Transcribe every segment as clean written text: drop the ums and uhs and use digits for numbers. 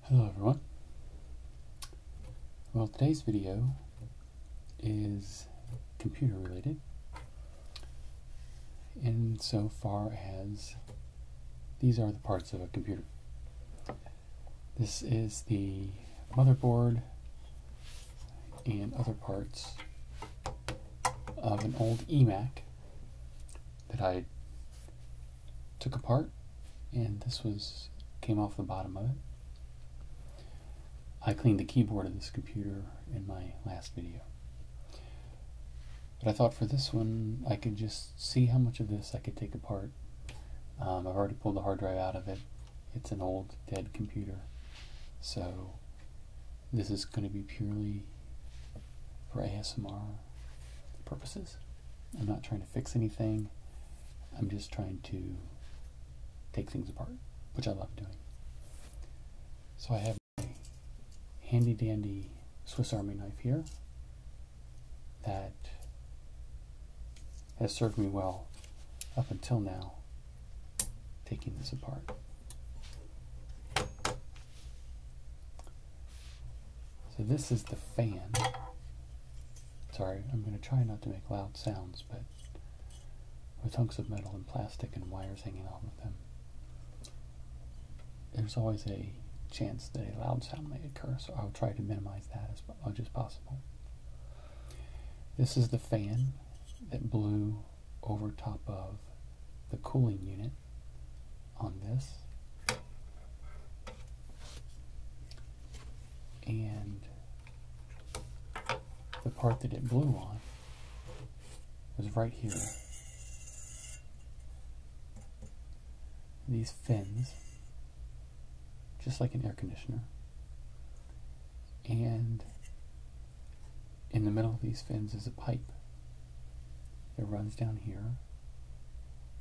Hello everyone. Well, today's video is computer related insofar as these are the parts of a computer. This is the motherboard and other parts of an old eMac that I took apart, and this came off the bottom of it. I cleaned the keyboard of this computer in my last video. But I thought for this one I could just see how much of this I could take apart. I've already pulled the hard drive out of it. It's an old dead computer. So this is going to be purely for ASMR purposes. I'm not trying to fix anything. I'm just trying to take things apart, which I love doing. So I have handy dandy Swiss Army knife here that has served me well up until now, taking this apart. So this is the fan. Sorry, I'm going to try not to make loud sounds, but with hunks of metal and plastic and wires hanging off of them, there's always a chance that a loud sound may occur, so I'll try to minimize that as much as possible. This is the fan that blew over top of the cooling unit on this, and the part that it blew on was right here. These fins, just like an air conditioner, and in the middle of these fins is a pipe that runs down here,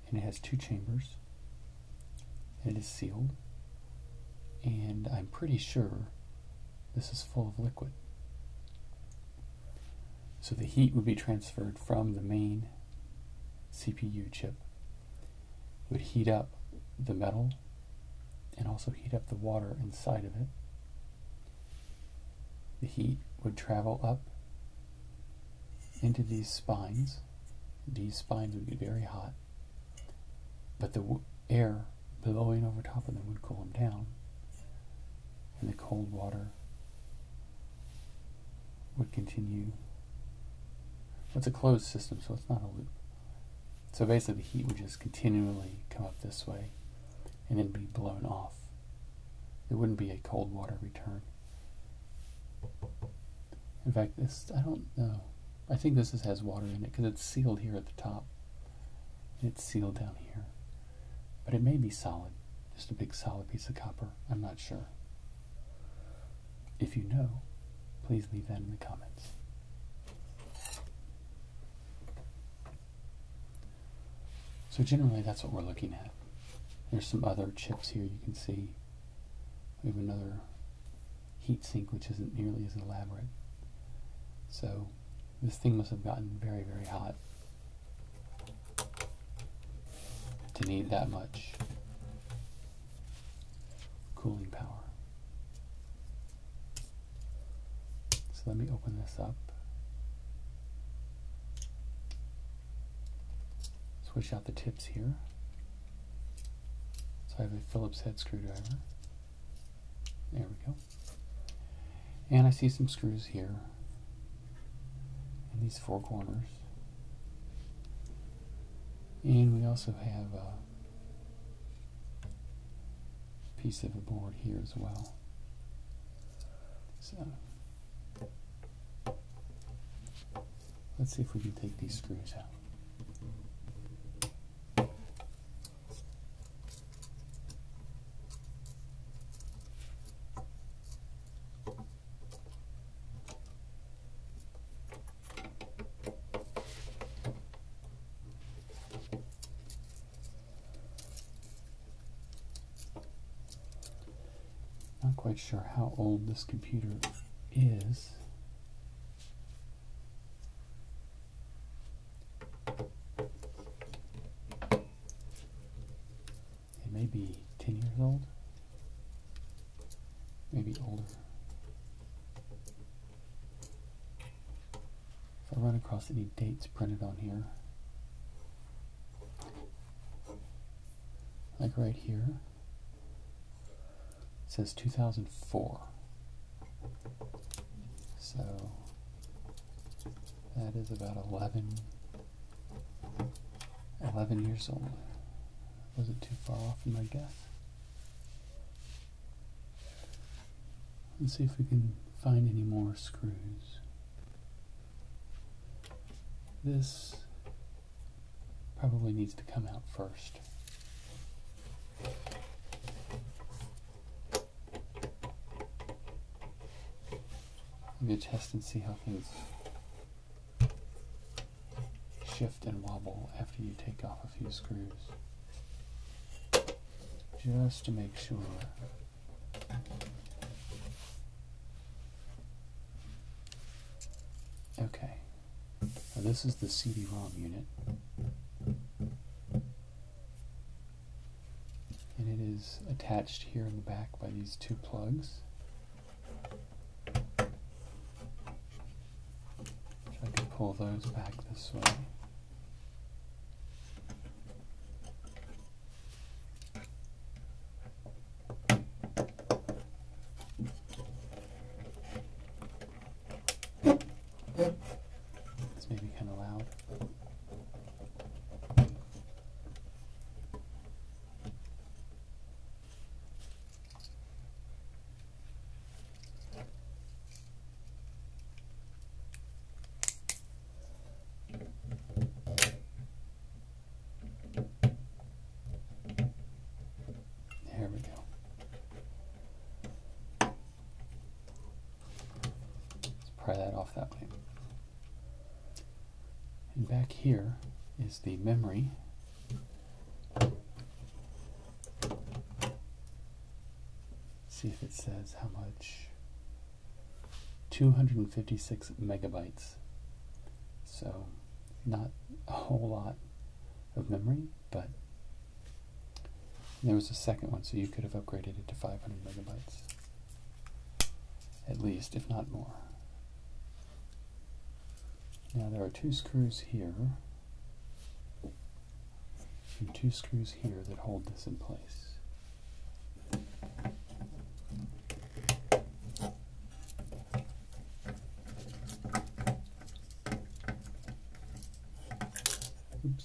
and it has two chambers, and it is sealed, and I'm pretty sure this is full of liquid. So the heat would be transferred from the main CPU chip, would heat up the metal and also heat up the water inside of it. The heat would travel up into these spines. These spines would get very hot, but the air blowing over top of them would cool them down, and the cold water would continue. It's a closed system, so it's not a loop. So basically the heat would just continually come up this way and then be blown off. There wouldn't be a cold water return. In fact, this, I don't know. I think this has water in it because it's sealed here at the top. And it's sealed down here. But it may be solid. Just a big solid piece of copper. I'm not sure. If you know, please leave that in the comments. So generally that's what we're looking at. There's some other chips here you can see. We have another heat sink which isn't nearly as elaborate. So this thing must have gotten very, very hot to need that much cooling power. So let me open this up. Switch out the tips here. So I have a Phillips head screwdriver. There we go. And I see some screws here in these four corners. And we also have a piece of a board here as well. So let's see if we can take these screws out. Not quite sure how old this computer is. It may be 10 years old. maybe older. If I run across any dates printed on here, like right here, it says 2004. So that is about 11 years old. Wasn't too far off in my guess. Let's see if we can find any more screws. This probably needs to come out first. Maybe test and see how things shift and wobble after you take off a few screws. Just to make sure. Okay. Now this is the Cd-Rom unit. And it is attached here in the back by these two plugs. So I can pull those back this way. It's maybe kind of loud. There we go. Let's pry that off that way. And back here is the memory. See if it says how much. 256 megabytes. So not a whole lot of memory, but there was a second one, so you could have upgraded it to 500 megabytes. At least, if not more. Now there are two screws here and two screws here that hold this in place. Oops. There's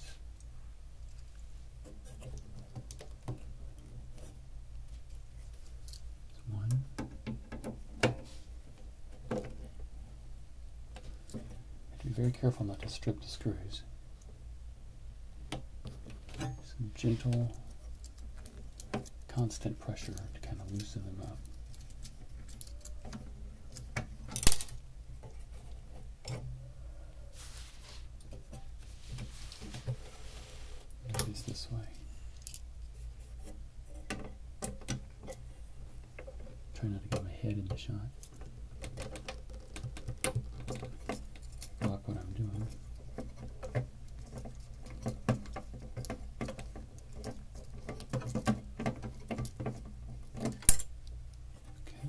one. Be very careful not to strip the screws. Some gentle, constant pressure to kind of loosen them up. Maybe it's this way. Try not to get my head in the shot. What I'm doing. Okay.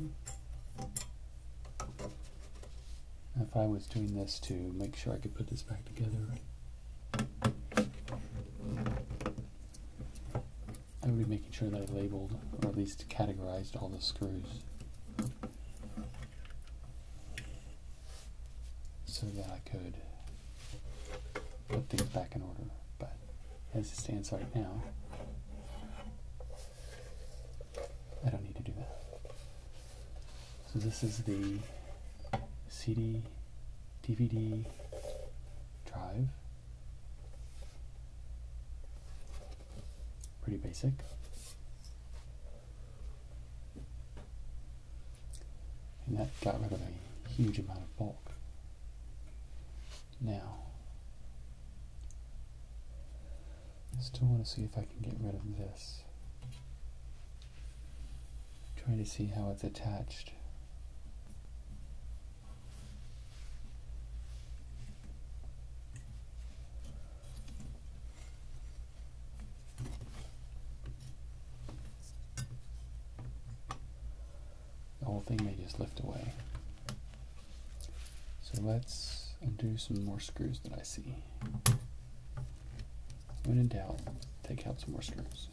Now if I was doing this to make sure I could put this back together, I would be making sure that I labeled, or at least categorized, all the screws so that I could put things back in order. But as it stands right now, I don't need to do that. So this is the CD, DVD drive. Pretty basic. And that got rid of a huge amount of bulk. Now, I still want to see if I can get rid of this. Trying to see how it's attached. the whole thing may just lift away. So let's undo some more screws that I see. When in doubt, take out some more screws.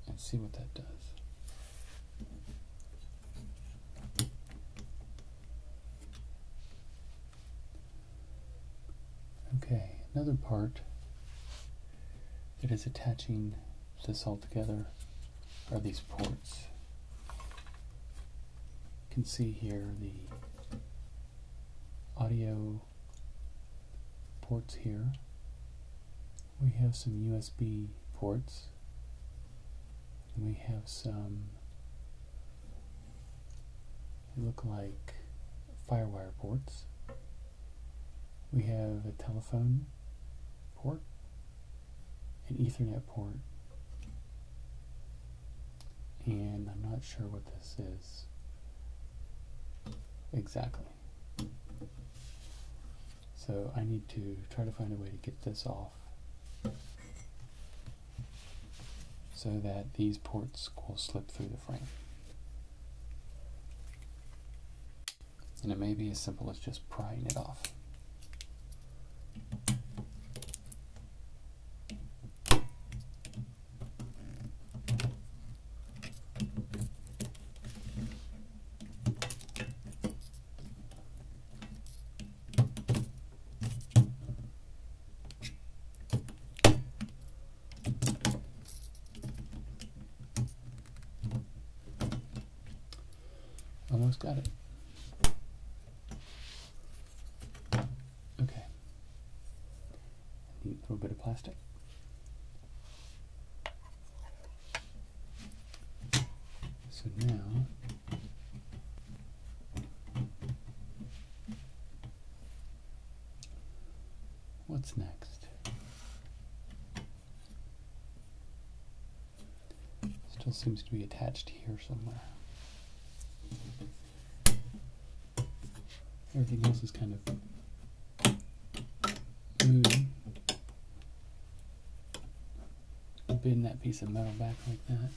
And see what that does. Okay, another part that is attaching this all together are these ports. You can see here the audio ports here. We have some USB ports, and we have some, they look like FireWire ports. We have a telephone port, an Ethernet port, and I'm not sure what this is exactly. So I need to try to find a way to get this off so that these ports will slip through the frame. And it may be as simple as just prying it off. Almost got it. Okay. Need a little bit of plastic. So now what's next? Still seems to be attached here somewhere. Everything else is kind of moving. Bend that piece of metal back like that.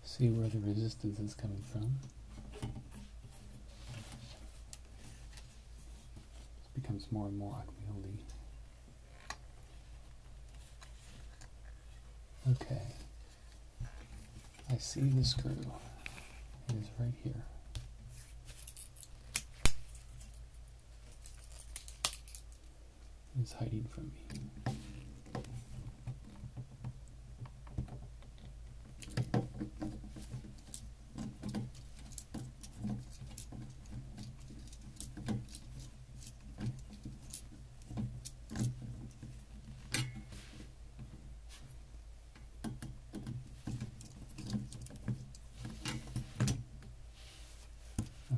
See where the resistance is coming from. This becomes more and more unwieldy. Okay, I see the screw. It is right here. It's hiding from me.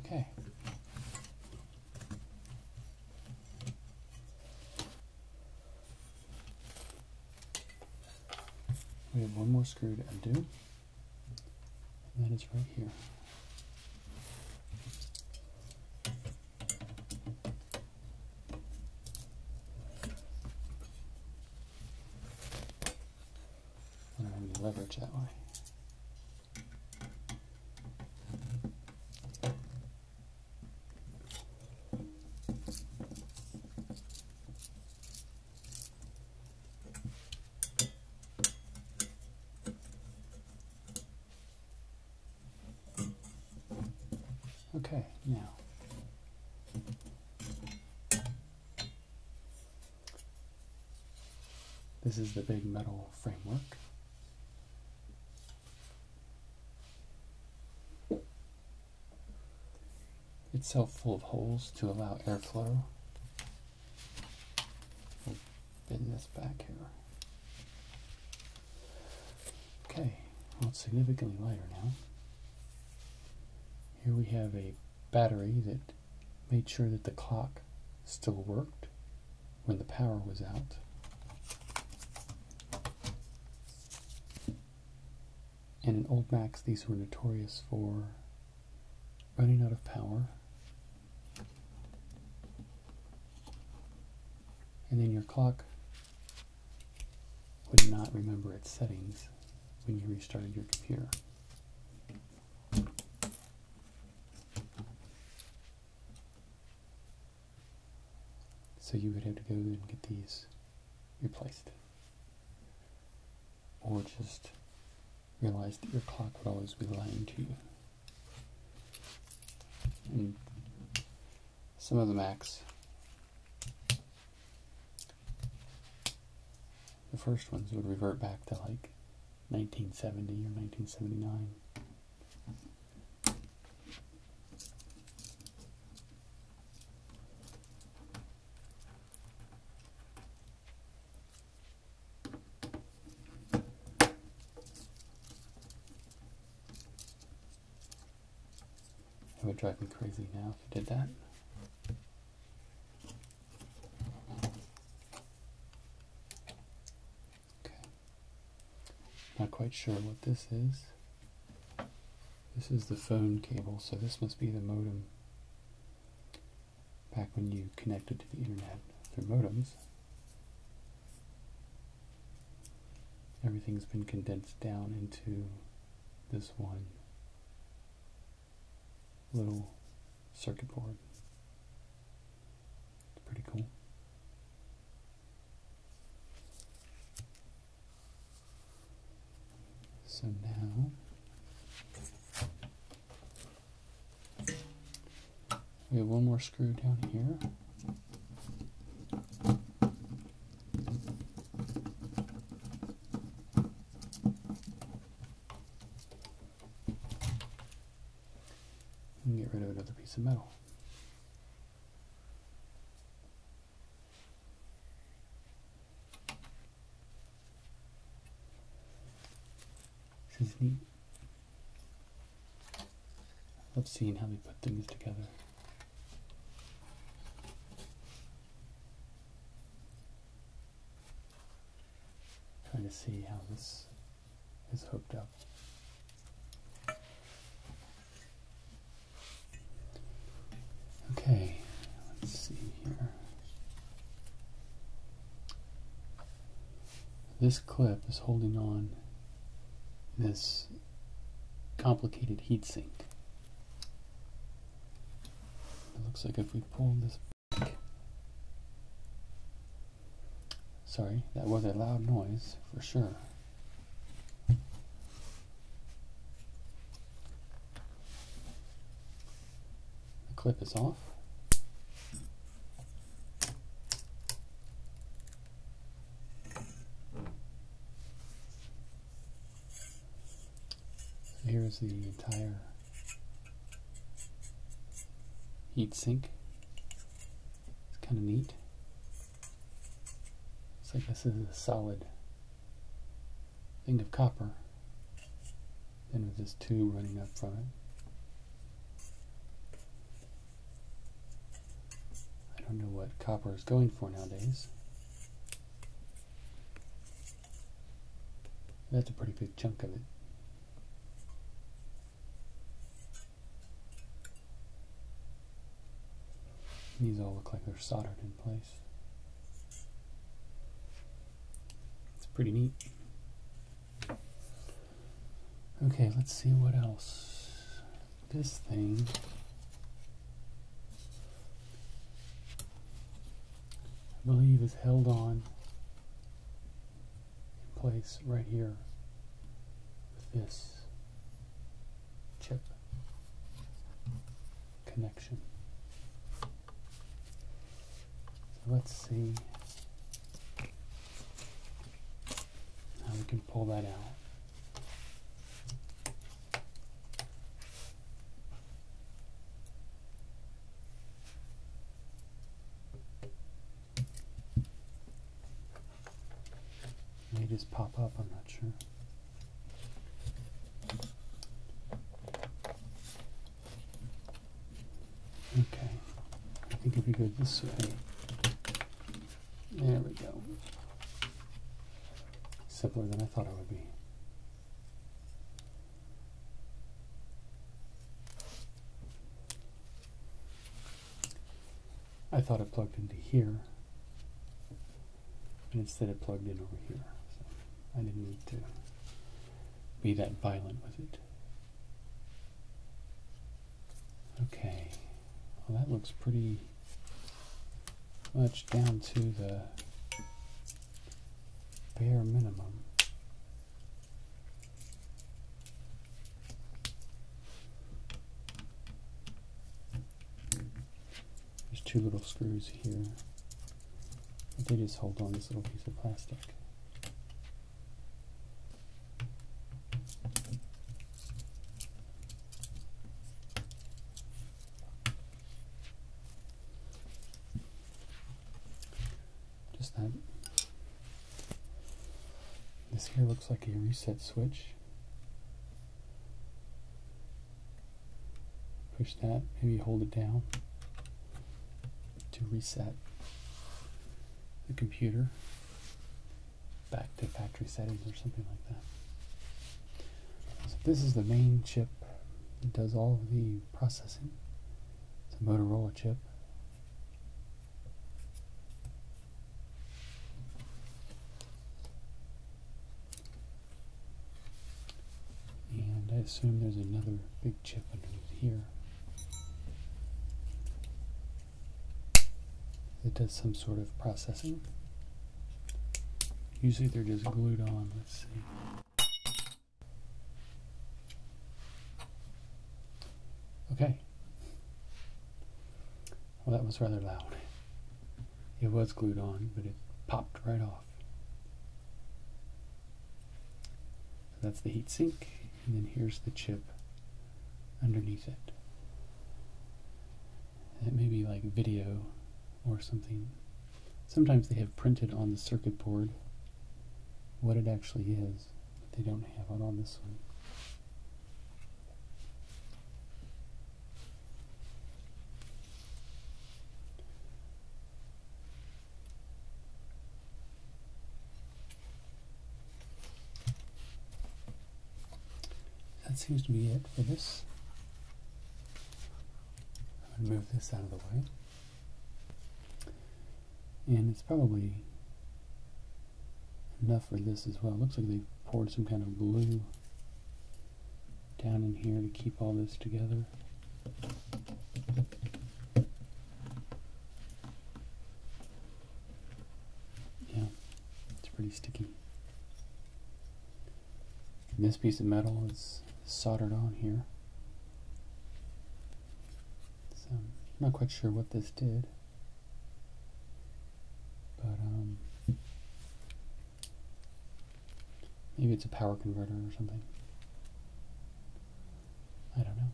Okay. We have one more screw to undo, and that is right here. I don't have any leverage that way. Okay, now this is the big metal framework. Itself full of holes to allow airflow. We'll bend this back here. Okay, well, it's significantly lighter now. Here we have a battery that made sure that the clock still worked when the power was out. And in old Macs, these were notorious for running out of power and then your clock would not remember its settings when you restarted your computer. So you would have to go and get these replaced. Or just realize that your clock would always be lying to you. And some of the Macs, the first ones would revert back to like 1970 or 1979. It would drive me crazy now if it did that. Okay. Not quite sure what this is. This is the phone cable, so this must be the modem. Back when you connected to the internet through modems. Everything's been condensed down into this one little circuit board. It's pretty cool. So now we have one more screw down here. And get rid of another piece of metal. This is neat. I love seeing how they put things together. Trying to see how this is hooked up. Okay, let's see here. This clip is holding on this complicated heatsink. It looks like if we pull this back, sorry, that was a loud noise for sure. The clip is off. Here's the entire heat sink. It's kind of neat. It's like this is a solid thing of copper, and with this tube running up from it. I don't know what copper is going for nowadays. That's a pretty big chunk of it. These all look like they're soldered in place. It's pretty neat. Okay, let's see what else. This thing I believe is held on in place right here with this chip connection. Let's see how we can pull that out. It may just pop up, I'm not sure. Okay, I think if we go this way, there we go. Simpler than I thought it would be. I thought it plugged into here, but instead it plugged in over here. So I didn't need to be that violent with it. Okay, well that looks pretty much down to the bare minimum. There's two little screws here, but they just hold on this little piece of plastic. Just that. This here looks like a reset switch. Push that, maybe hold it down to reset the computer back to factory settings or something like that. So this is the main chip that does all of the processing. It's a Motorola chip. And I assume there's another big chip underneath here that does some sort of processing. Usually they're just glued on. Let's see. Okay. Well, that was rather loud. It was glued on, but it popped right off. So that's the heat sink, and then here's the chip underneath it. It may be like video or something. Sometimes they have printed on the circuit board what it actually is, but they don't have it on this one. That seems to be it for this. I'm going to move this out of the way. And it's probably enough for this as well. It looks like they poured some kind of glue down in here to keep all this together. Yeah, it's pretty sticky. And this piece of metal is soldered on here. So I'm not quite sure what this did. But maybe it's a power converter or something. I don't know.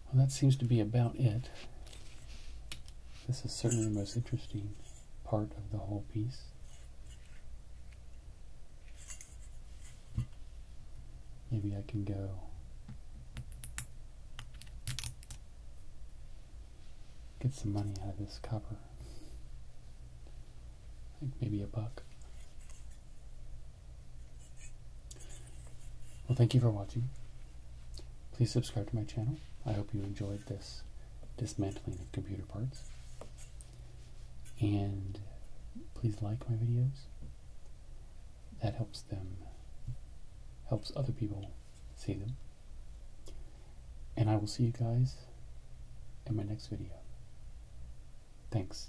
Well, that seems to be about it. This is certainly the most interesting part of the whole piece. Maybe I can go get some money out of this copper. I think maybe $1. Well, thank you for watching. Please subscribe to my channel. I hope you enjoyed this dismantling of computer parts. And please like my videos. That helps other people see them. And I will see you guys in my next video. Thanks.